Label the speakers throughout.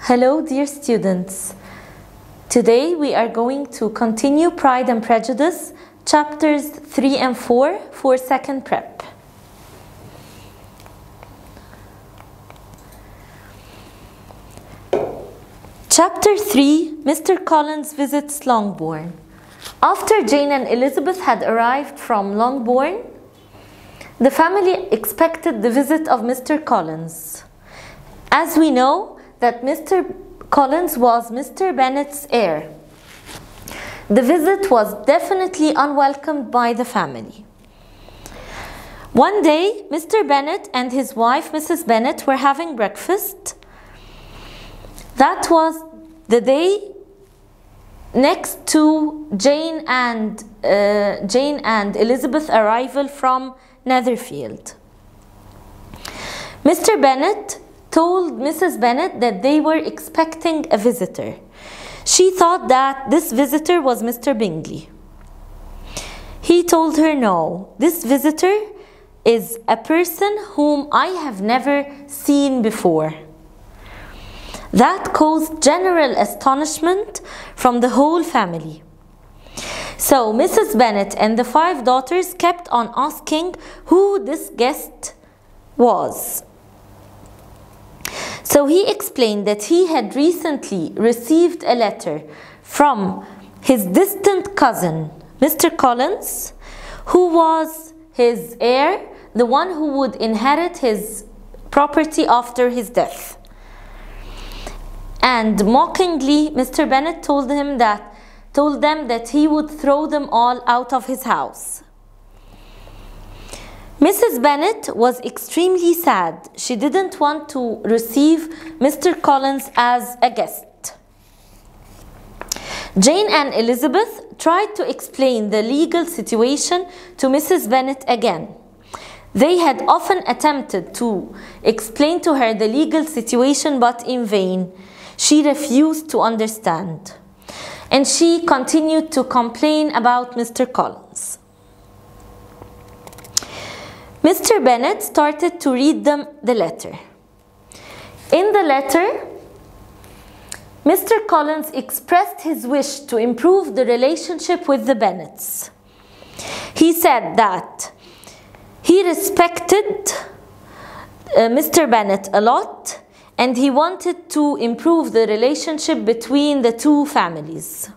Speaker 1: Hello, dear students. Today we are going to continue Pride and Prejudice, chapters 3 and 4 for second prep. Chapter 3, Mr. Collins visits Longbourn. After Jane and Elizabeth had arrived from Longbourn, the family expected the visit of Mr. Collins. As we know, that Mr. Collins was Mr. Bennet's heir. The visit was definitely unwelcomed by the family. One day, Mr. Bennet and his wife, Mrs. Bennet, were having breakfast. That was the day next to Jane and Elizabeth's arrival from Netherfield. Mr. Bennet told Mrs. Bennet that they were expecting a visitor. She thought that this visitor was Mr. Bingley. He told her, no, this visitor is a person whom I have never seen before. That caused general astonishment from the whole family. So Mrs. Bennet and the 5 daughters kept on asking who this guest was. So he explained that he had recently received a letter from his distant cousin, Mr. Collins, who was his heir, the one who would inherit his property after his death. And mockingly, Mr. Bennet told them that he would throw them all out of his house. Mrs. Bennet was extremely sad. She didn't want to receive Mr. Collins as a guest. Jane and Elizabeth tried to explain the legal situation to Mrs. Bennet again. They had often attempted to explain to her the legal situation, but in vain. She refused to understand. And she continued to complain about Mr. Collins. Mr. Bennet started to read them the letter. In the letter, Mr. Collins expressed his wish to improve the relationship with the Bennets. He said that he respected Mr. Bennet a lot and he wanted to improve the relationship between the two families.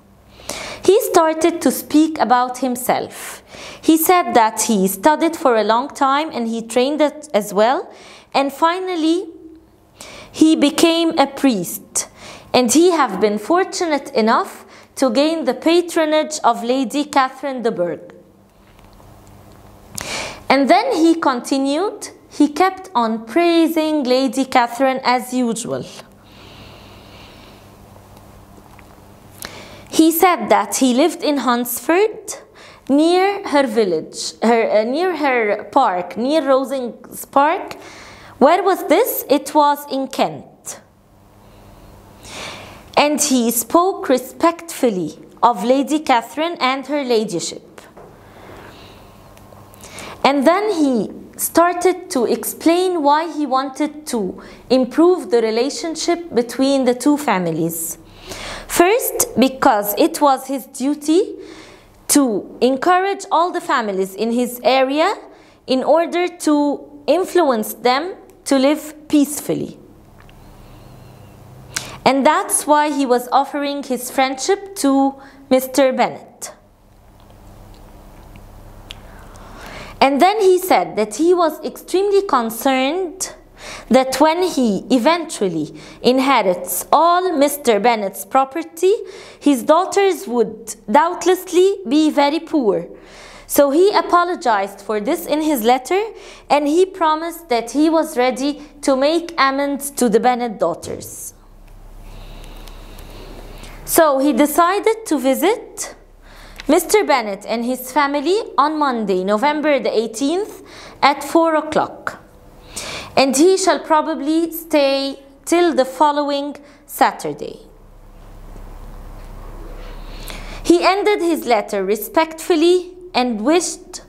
Speaker 1: He started to speak about himself. He said that he studied for a long time and he trained as well. And finally, he became a priest. And he have been fortunate enough to gain the patronage of Lady Catherine de Bourgh. And then he continued. He kept on praising Lady Catherine as usual. He said that he lived in Hunsford, near her village, near her park, near Rosings Park. Where was this? It was in Kent. And he spoke respectfully of Lady Catherine and her ladyship. And then he started to explain why he wanted to improve the relationship between the two families. First, because it was his duty to encourage all the families in his area in order to influence them to live peacefully. And that's why he was offering his friendship to Mr. Bennet. And then he said that he was extremely concerned that when he eventually inherits all Mr. Bennet's property, his daughters would doubtlessly be very poor. So he apologized for this in his letter, and he promised that he was ready to make amends to the Bennet daughters. So he decided to visit Mr. Bennet and his family on Monday, November the 18th at 4 o'clock. And he shall probably stay till the following Saturday. He ended his letter respectfully and wished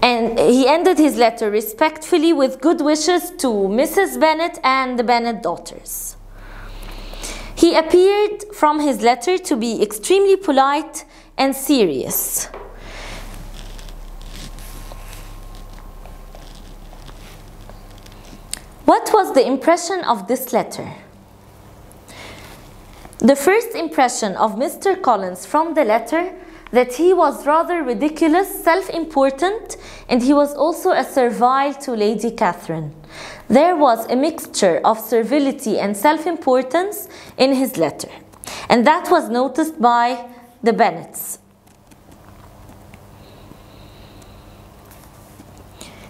Speaker 1: And he ended his letter respectfully with good wishes to Mrs. Bennet and the Bennet daughters. He appeared from his letter to be extremely polite and serious. What was the impression of this letter? The first impression of Mr. Collins from the letter that he was rather ridiculous, self-important, and he was also a servile to Lady Catherine. There was a mixture of servility and self-importance in his letter, and that was noticed by the Bennets.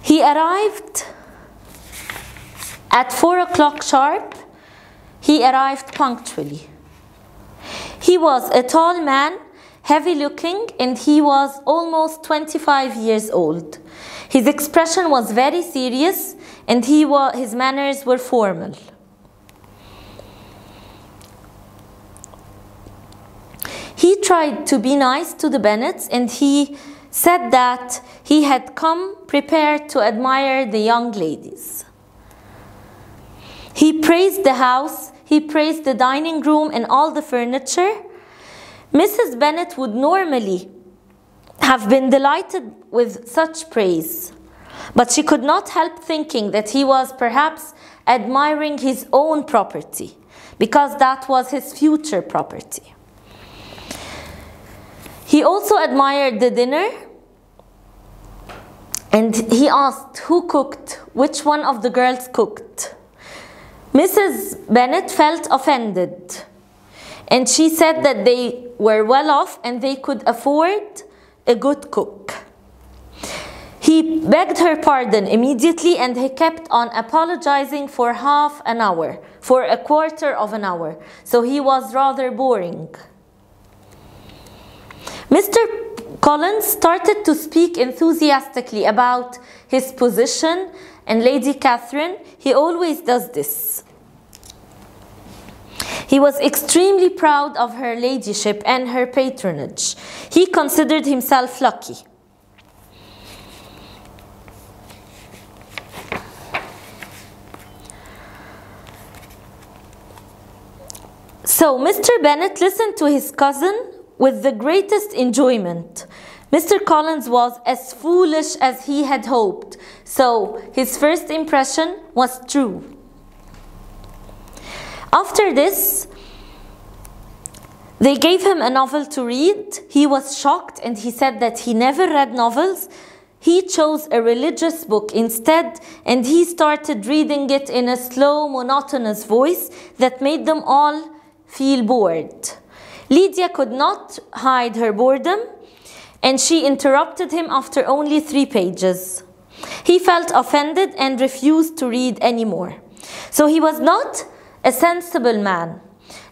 Speaker 1: He arrived at 4 o'clock sharp. He arrived punctually. He was a tall man, heavy looking, and he was almost 25 years old. His expression was very serious, and his manners were formal. He tried to be nice to the Bennets, and he said that he had come prepared to admire the young ladies. He praised the house, he praised the dining room and all the furniture. Mrs. Bennet would normally have been delighted with such praise, but she could not help thinking that he was perhaps admiring his own property, because that was his future property. He also admired the dinner, and he asked who cooked, which one of the girls cooked. Mrs. Bennet felt offended, and she said that they were well off and they could afford a good cook. He begged her pardon immediately, and he kept on apologizing for half an hour, for a quarter of an hour. So he was rather boring. Mr. Collins started to speak enthusiastically about his position and Lady Catherine. He always does this. He was extremely proud of her ladyship and her patronage. He considered himself lucky. So Mr. Bennet listened to his cousin with the greatest enjoyment. Mr. Collins was as foolish as he had hoped, so his first impression was true. After this, they gave him a novel to read. He was shocked, and he said that he never read novels. He chose a religious book instead, and he started reading it in a slow, monotonous voice that made them all feel bored. Lydia could not hide her boredom, and she interrupted him after only 3 pages. He felt offended and refused to read anymore. So he was not a sensible man.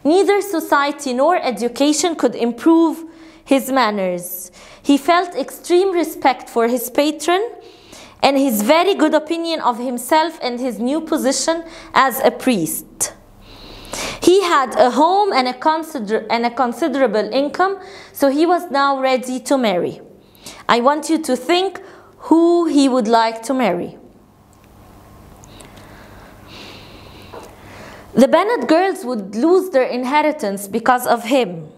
Speaker 1: Neither society nor education could improve his manners. He felt extreme respect for his patron and his very good opinion of himself and his new position as a priest. He had a home and a considerable income, so he was now ready to marry. I want you to think who he would like to marry. The Bennet girls would lose their inheritance because of him.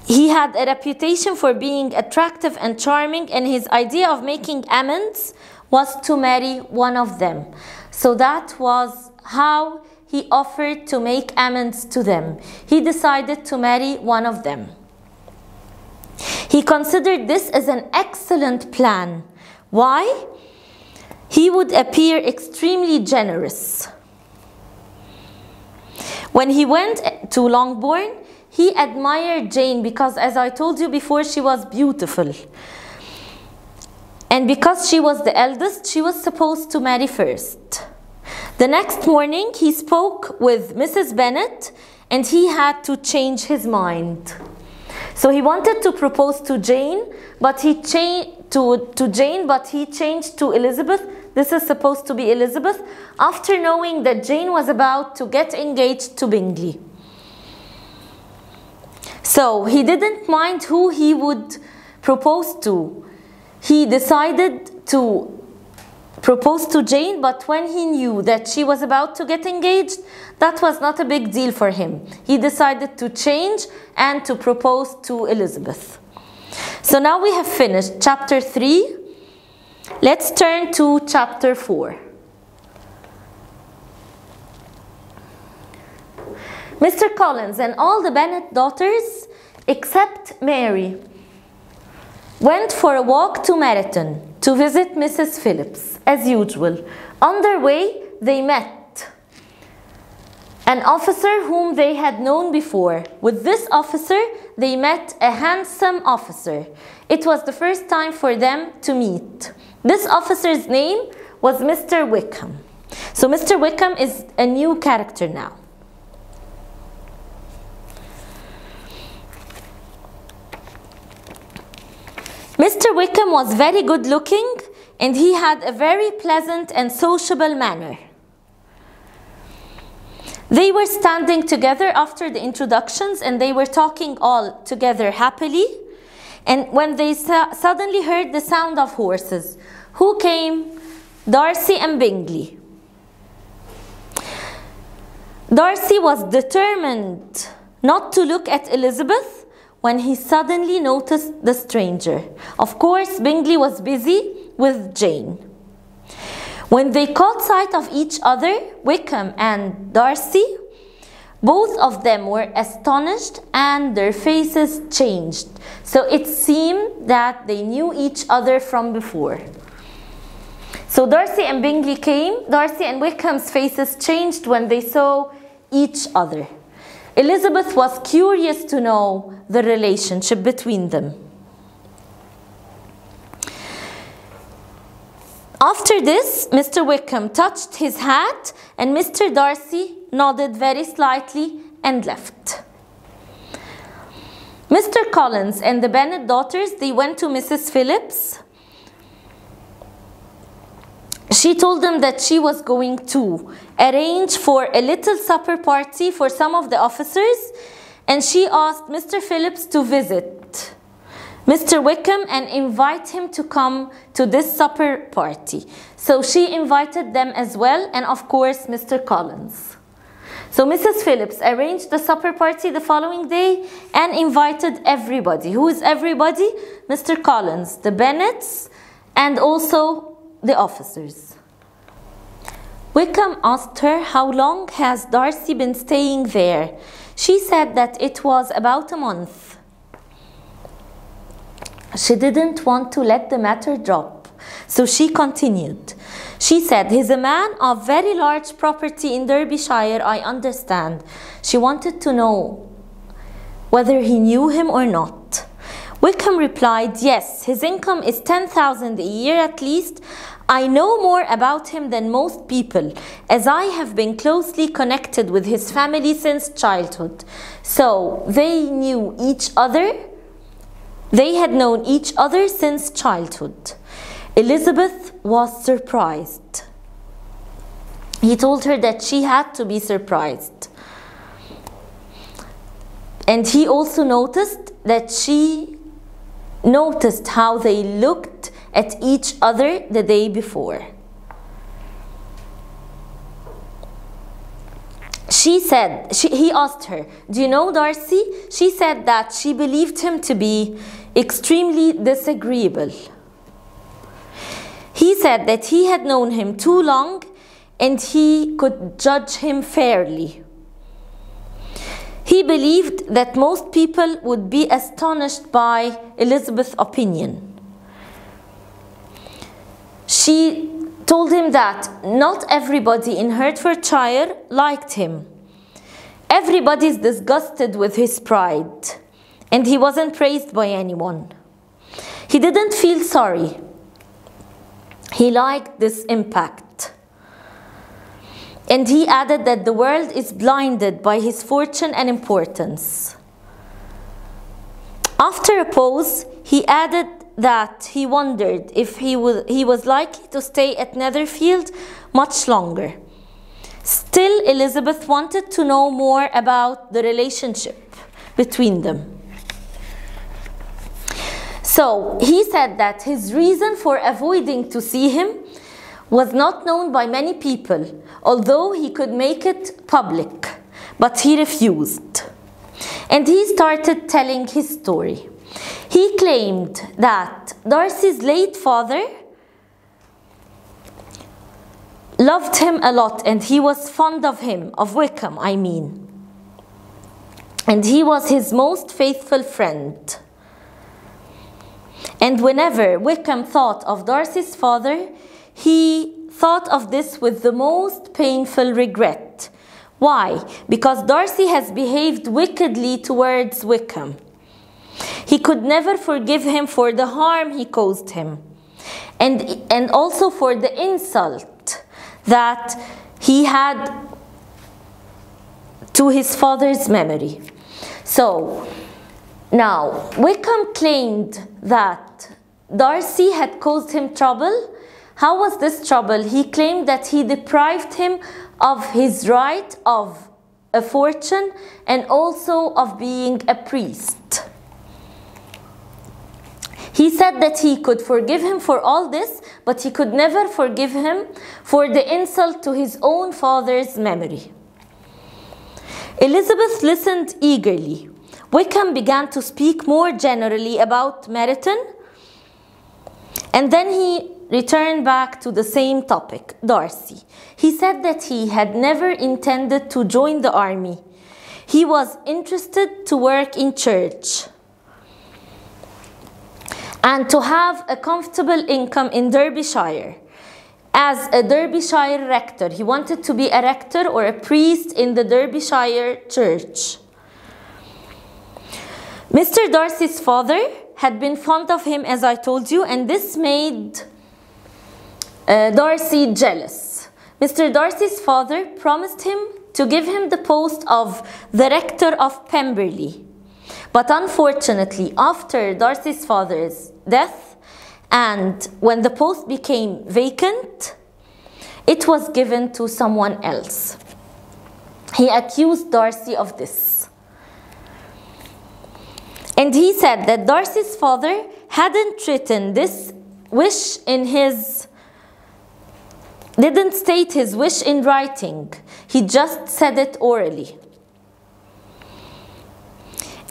Speaker 1: He had a reputation for being attractive and charming, and his idea of making amends was to marry one of them. So that was how he offered to make amends to them. He decided to marry one of them. He considered this as an excellent plan. Why? He would appear extremely generous. When he went to Longbourn, he admired Jane because, as I told you before, she was beautiful. And because she was the eldest, she was supposed to marry first. The next morning, he spoke with Mrs. Bennet, and he had to change his mind. So he wanted to propose to Jane, but he changed to Elizabeth. This is supposed to be Elizabeth, after knowing that Jane was about to get engaged to Bingley. So he didn't mind who he would propose to. he decided to propose to Jane, but when he knew that she was about to get engaged, that was not a big deal for him. He decided to change and to propose to Elizabeth. So now we have finished chapter 3. Let's turn to chapter 4. Mr. Collins and all the Bennet daughters, except Mary, went for a walk to Meryton to visit Mrs. Phillips, as usual. On their way, they met an officer whom they had known before. With this officer, they met a handsome officer. It was the first time for them to meet. This officer's name was Mr. Wickham. So Mr. Wickham is a new character now. Mr. Wickham was very good looking and he had a very pleasant and sociable manner. They were standing together after the introductions and they were talking all together happily. And when they suddenly heard the sound of horses, who came? Darcy and Bingley. Darcy was determined not to look at Elizabeth when he suddenly noticed the stranger. Of course, Bingley was busy with Jane. When they caught sight of each other, Wickham and Darcy, both of them were astonished and their faces changed. So it seemed that they knew each other from before. So Darcy and Bingley came. Darcy and Wickham's faces changed when they saw each other. Elizabeth was curious to know the relationship between them. After this, Mr. Wickham touched his hat and Mr. Darcy nodded very slightly and left. Mr. Collins and the Bennet daughters, they went to Mrs. Phillips. She told them that she was going to arrange for a little supper party for some of the officers, and she asked Mr. Phillips to visit Mr. Wickham and invite him to come to this supper party. So she invited them as well, and of course Mr. Collins. So Mrs. Phillips arranged the supper party the following day and invited everybody. Who is everybody? Mr. Collins, the Bennets, and also the officers. Wickham asked her how long has Darcy been staying there. She said that it was about a month. She didn't want to let the matter drop, so she continued. She said, "He's a man of very large property in Derbyshire, I understand." She wanted to know whether he knew him or not. Wickham replied, "Yes, his income is 10,000 a year at least. I know more about him than most people, as I have been closely connected with his family since childhood." So they knew each other. They had known each other since childhood. Elizabeth was surprised. He told her that she had to be surprised. And he also noticed that she noticed how they looked at each other the day before. She said, he asked her, "Do you know Darcy?" She said that she believed him to be extremely disagreeable. He said that he had known him too long and he could judge him fairly. He believed that most people would be astonished by Elizabeth's opinion. She told him that not everybody in Hertfordshire liked him. Everybody's disgusted with his pride, and he wasn't praised by anyone. He didn't feel sorry. He liked this impact. And he added that the world is blinded by his fortune and importance. After a pause, he added that he wondered if he was likely to stay at Netherfield much longer. Still, Elizabeth wanted to know more about the relationship between them. So So he said that his reason for avoiding to see him was not known by many people, although he could make it public, but he refused. And he started telling his story. He claimed that Darcy's late father loved him a lot, and he was fond of him, of Wickham, I mean. And he was his most faithful friend. And whenever Wickham thought of Darcy's father, he thought of this with the most painful regret. Why? Because Darcy has behaved wickedly towards Wickham. He could never forgive him for the harm he caused him, and also for the insult that he had to his father's memory. So now Wickham claimed that Darcy had caused him trouble. How was this trouble? He claimed that he deprived him of his right of a fortune and also of being a priest. He said that he could forgive him for all this, but he could never forgive him for the insult to his own father's memory. Elizabeth listened eagerly. Wickham began to speak more generally about Meryton, and then he returned back to the same topic, Darcy. He said that he had never intended to join the army. He was interested to work in church and to have a comfortable income in Derbyshire. As a Derbyshire rector, he wanted to be a rector or a priest in the Derbyshire church. Mr. Darcy's father had been fond of him, as I told you, and this made Darcy jealous. Mr. Darcy's father promised him to give him the post of the rector of Pemberley. But unfortunately, after Darcy's father's death, and when the post became vacant, it was given to someone else. He accused Darcy of this. And he said that Darcy's father hadn't written this wish in his, didn't state his wish in writing. He just said it orally.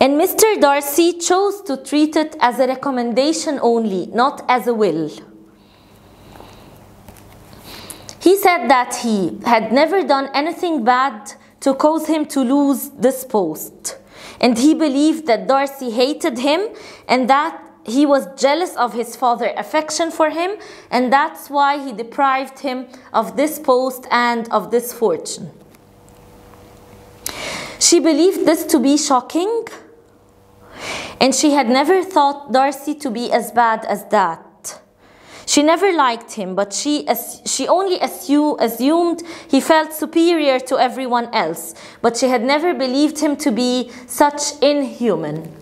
Speaker 1: And Mr. Darcy chose to treat it as a recommendation only, not as a will. He said that he had never done anything bad to cause him to lose this post. And he believed that Darcy hated him and that he was jealous of his father's affection for him, and that's why he deprived him of this post and of this fortune. She believed this to be shocking, and she had never thought Darcy to be as bad as that. She never liked him, but she only assumed he felt superior to everyone else, but she had never believed him to be such inhuman.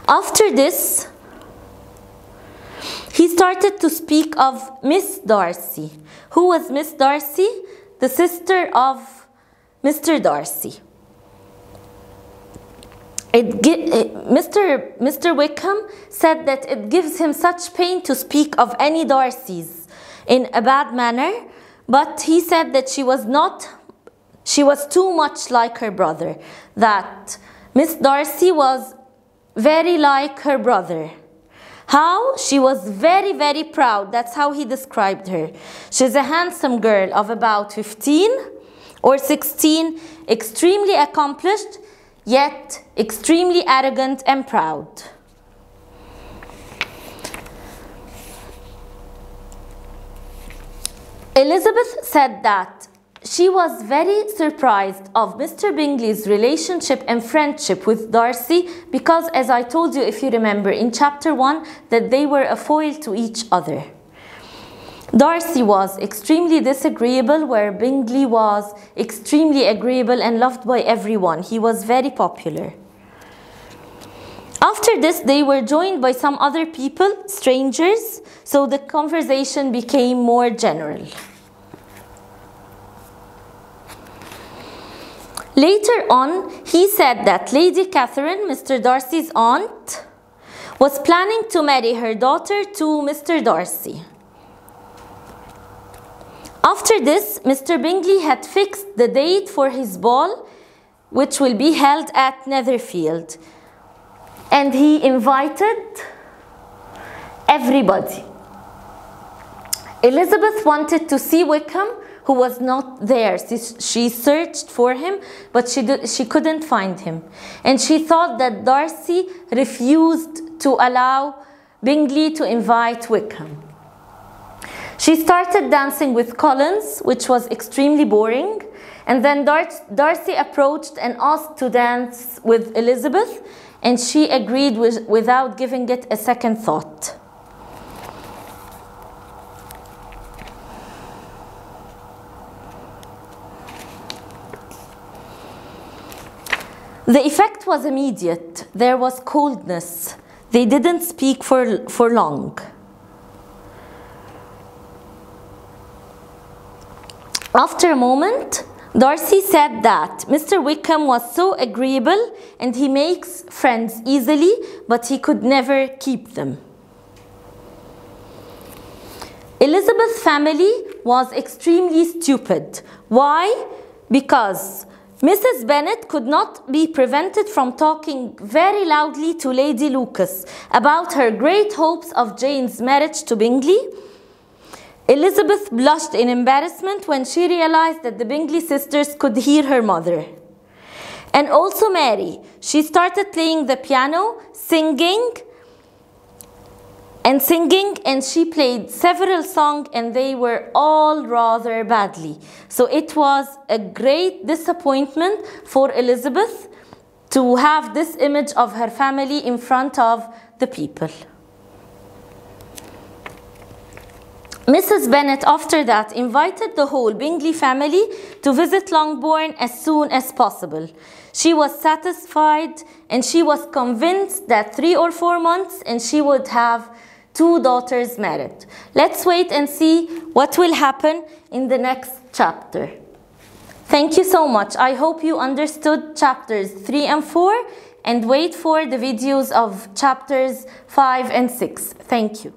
Speaker 1: After this, he started to speak of Miss Darcy. Who was Miss Darcy? The sister of Mr. Darcy. Mr. Wickham said that it gives him such pain to speak of any Darcys in a bad manner, but he said that she was too much like her brother, that Miss Darcy was very like her brother. How? She was very, very proud. That's how he described her. She's a handsome girl of about 15 or 16, extremely accomplished, yet extremely arrogant and proud. Elizabeth said that she was very surprised of Mr. Bingley's relationship and friendship with Darcy because, as I told you, if you remember, in chapter 1, that they were a foil to each other. Darcy was extremely disagreeable, where Bingley was extremely agreeable and loved by everyone. He was very popular. After this, they were joined by some other people, strangers, so the conversation became more general. Later on, he said that Lady Catherine, Mr. Darcy's aunt, was planning to marry her daughter to Mr. Darcy. After this, Mr. Bingley had fixed the date for his ball, which will be held at Netherfield. And he invited everybody. Elizabeth wanted to see Wickham, who was not there. She searched for him, but she couldn't find him. And she thought that Darcy refused to allow Bingley to invite Wickham. She started dancing with Collins, which was extremely boring. And then Darcy approached and asked to dance with Elizabeth, and she agreed without giving it a second thought. The effect was immediate. There was coldness. They didn't speak for long. After a moment, Darcy said that Mr. Wickham was so agreeable and he makes friends easily, but he could never keep them. Elizabeth's family was extremely stupid. Why? Because Mrs. Bennet could not be prevented from talking very loudly to Lady Lucas about her great hopes of Jane's marriage to Bingley. Elizabeth blushed in embarrassment when she realized that the Bingley sisters could hear her mother. And also Mary. She started playing the piano, singing, and she played several songs, and they were all rather badly. So it was a great disappointment for Elizabeth to have this image of her family in front of the people. Mrs. Bennet, after that, invited the whole Bingley family to visit Longbourn as soon as possible. She was satisfied, and she was convinced that 3 or 4 months and she would have 2 daughters married. Let's wait and see what will happen in the next chapter. Thank you so much. I hope you understood chapters 3 and 4, and wait for the videos of chapters 5 and 6. Thank you.